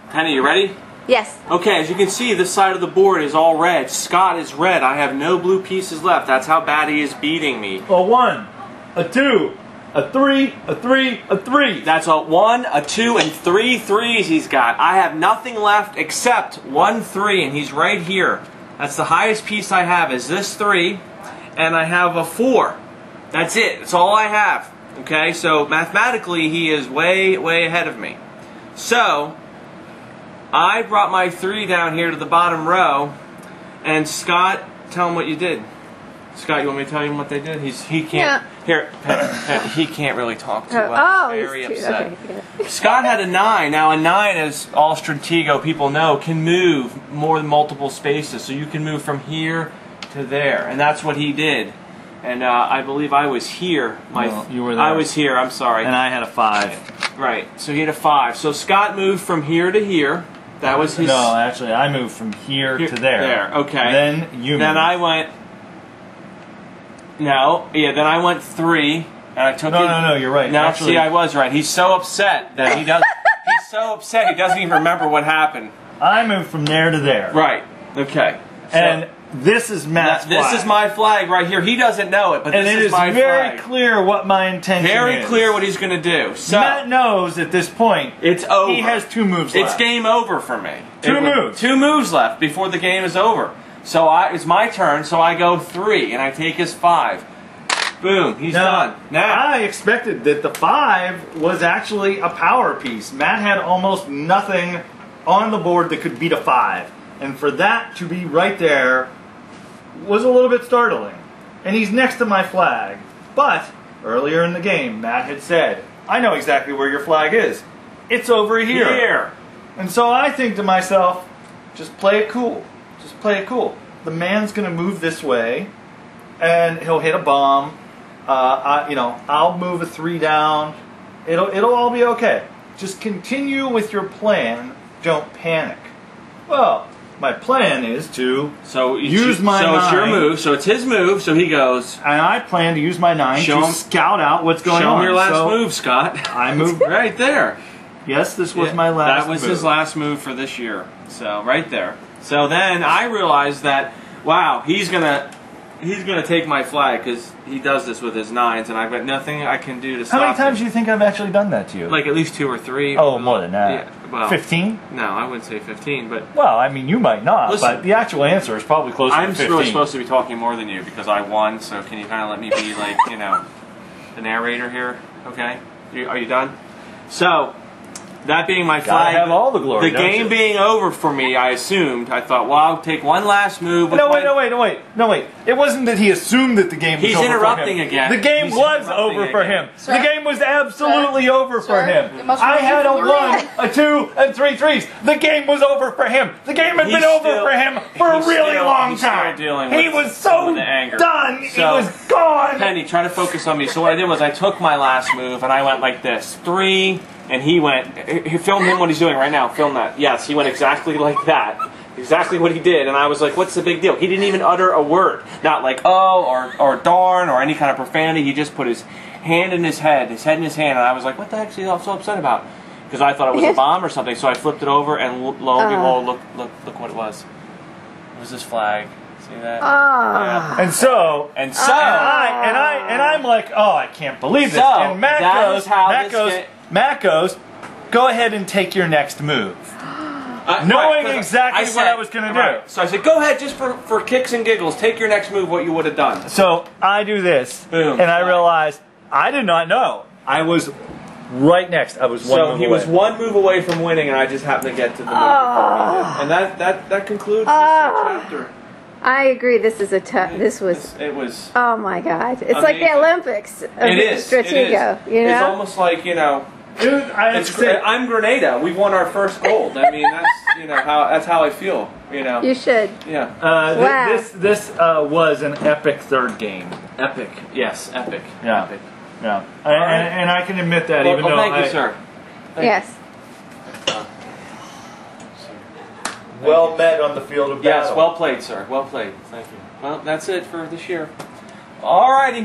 Penny, you ready? Yes. Okay, as you can see, this side of the board is all red. Scott is red. I have no blue pieces left. That's how bad he is beating me. A 1, a 2, a 3, a 3, a 3. That's a 1, a 2, and 3 threes he's got. I have nothing left except 1 3, and he's right here. That's the highest piece I have is this 3, and I have a 4. That's it. That's all I have. Okay, so mathematically he is way, way ahead of me. So I brought my 3 down here to the bottom row, and Scott, tell him what you did. Scott, you want me to tell him what they did? He can't. Yeah. He can't really talk too well. Oh, he's very upset. Okay, Scott had a 9. Now a 9, as all Stratego people know, can move more than multiple spaces. So you can move from here to there, and that's what he did. And I believe I was here. No, you were there. I was here. I'm sorry. And I had a 5. Right. So he had a 5. So Scott moved from here to here. That was his. No, actually, I moved from here to there. There. Okay. Then you moved. Then I went. No. Yeah. Then I went 3, and I took. No, you're right. No, actually, see, I was right. He's so upset that he does. He's so upset he doesn't even remember what happened. I moved from there to there. Right. Okay. So, And this is Matt's flag. This is my flag right here. He doesn't know it, but and this it is is my very flag. clear what my intention is. Very clear what he's going to do. So Matt knows at this point it's over. He has 2 moves left. It's game over for me. 2 moves. 2 moves left before the game is over. So it's my turn. So I go 3, and I take his 5. Boom. He's done. Now I expected that the 5 was actually a power piece. Matt had almost nothing on the board that could beat a 5, and for that to be right there was a little bit startling. And he's next to my flag. But earlier in the game, Matt had said, "I know exactly where your flag is. It's over here." Here. And so I think to myself, just play it cool. Just play it cool. The man's going to move this way, and he'll hit a bomb. I'll move a 3 down. It'll all be okay. Just continue with your plan. Don't panic. Well, my plan is to use my 9. So it's your move. So it's his move. So he goes. And I plan to use my 9 to scout out what's going on. Show him your last move, Scott. I moved right there. Yes, this was my last move. That was his last move for this year. So right there. So then I realized that, wow, he's gonna take my flag because he does this with his 9s, and I've got nothing I can do to stop him. How many times him. do you think I've actually done that to you? Like at least 2 or 3. Oh, more than that. Yeah, well, 15? No, I wouldn't say 15, but... Well, I mean, you might not, Listen, but the actual answer is probably closer to 15. I'm really supposed to be talking more than you because I won, so can you kind of let me be like, the narrator here? Okay? Are you done? So, that being my flag, have all the glory, the game being over for me, I assumed. I thought, well, I'll take one last move. No, wait. It wasn't that he assumed that the game was over for him. He's interrupting again. The game was over for him. Sir? The game was absolutely over for him. I had a 1, a 2, and 3 threes. The game was over for him. The game had been over for him for a really long time. He was so done. He was gone. Penny, try to focus on me. So what I did was I took my last move and I went like this. 3, and he went, film him what he's doing right now. Film that. Yes, he went exactly like that. Exactly what he did. And I was like, what's the big deal? He didn't even utter a word. Not like, oh, or darn, or any kind of profanity. He just put his hand in his head in his hand. And I was like, what the heck is he so upset about? Because I thought it was a bomb or something. So I flipped it over, and lo and behold, look what it was. It was this flag. See that? Yeah. And I'm like, oh, I can't believe this. So, and Matt goes, go ahead and take your next move. Knowing exactly what I was going to do. Right. So I said, go ahead, just for kicks and giggles, take your next move, what you would have done. So I do this, boom, and I realized I did not know. I was right next. I was one move away. So he was 1 move away from winning, and I just happened to get to the move before he did. And that concludes this chapter. I agree. This is a tough. It was. Oh my God! It's amazing. like the Olympics. Of Stratego. You know? It's almost like Dude, I'm Grenada. We've won our first gold. I mean, that's how I feel. You should. Yeah. Wow. This was an epic 3rd game. Epic. Yes. Epic. Yeah. Epic. Yeah. And I can admit that, even though thank you, sir. Yes. Well met on the field of battle. Yes. Well played, sir. Well played. Thank you. Well, that's it for this year. All righty.